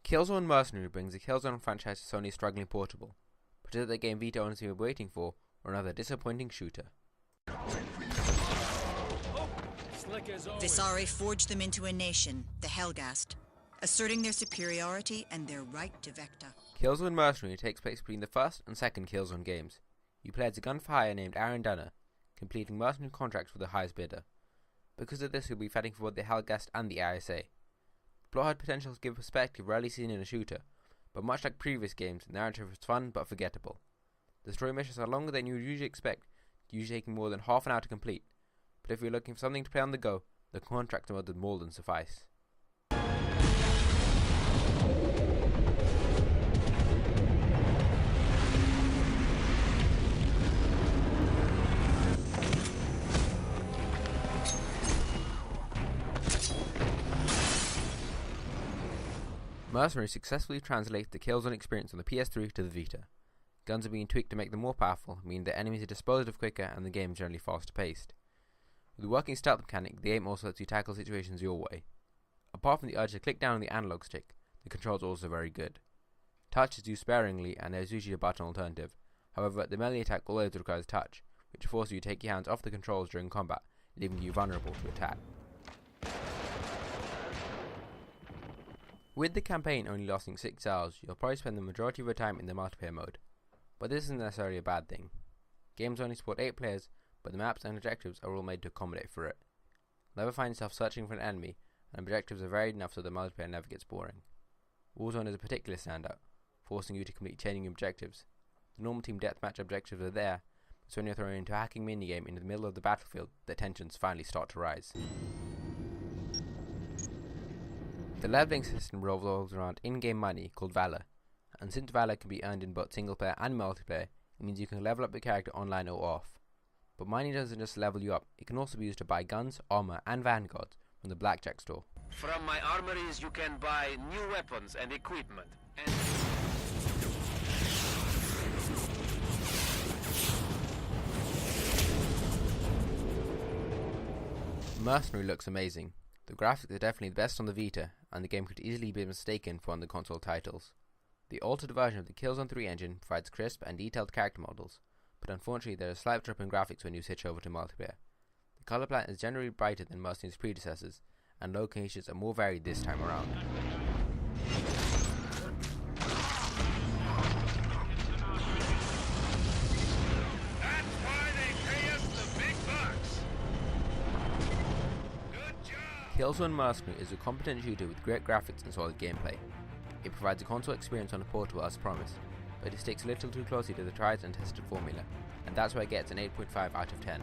Killzone Mercenary brings the Killzone franchise to Sony's struggling portable, but is it the game Vita owners have been waiting for, or another disappointing shooter? Visari forged them into a nation, the Helghast, asserting their superiority and their right to Vecta. Killzone Mercenary takes place between the first and second Killzone games. You play as a gun for hire named Aaron Dunner, completing mercenary contracts for the highest bidder. Because of this, you'll be fighting for both the Helghast and the ISA. The plot had potential to give perspective rarely seen in a shooter, but much like previous games, the narrative is fun but forgettable. The story missions are longer than you would usually expect, usually taking more than half an hour to complete, but if you're looking for something to play on the go, the contract mode would more than suffice. Mercenary successfully translates the Killzone experience on the PS3 to the Vita. Guns are being tweaked to make them more powerful, meaning that enemies are disposed of quicker and the game is generally faster paced. With the working stealth mechanic, the game also lets you tackle situations your way. Apart from the urge to click down on the analog stick, the controls are also very good. Touch is used sparingly and there is usually a button alternative. However, the melee attack always requires touch, which forces you to take your hands off the controls during combat, leaving you vulnerable to attack. With the campaign only lasting 6 hours, you'll probably spend the majority of your time in the multiplayer mode, but this isn't necessarily a bad thing. Games only support 8 players, but the maps and objectives are all made to accommodate for it. You'll never find yourself searching for an enemy, and objectives are varied enough so the multiplayer never gets boring. Warzone is a particular standout, forcing you to complete chaining objectives. The normal team deathmatch objectives are there, but when you're thrown into a hacking minigame in the middle of the battlefield, the tensions finally start to rise. The leveling system revolves around in-game money called Valor, and since Valor can be earned in both single player and multiplayer, it means you can level up your character online or off. But money doesn't just level you up, it can also be used to buy guns, armor and vanguards from the blackjack store. From my armories you can buy new weapons and equipment. Mercenary looks amazing. The graphics are definitely the best on the Vita, and the game could easily be mistaken for one of the console titles. The altered version of the Killzone 3 engine provides crisp and detailed character models, but unfortunately there is a slight drop in graphics when you switch over to multiplayer. The colour palette is generally brighter than Mercenary's predecessors, and locations are more varied this time around. Killzone Mercenary is a competent shooter with great graphics and solid gameplay. It provides a console experience on a portable as promised, but it sticks a little too closely to the tried and tested formula, and that's why it gets an 8.5 out of 10.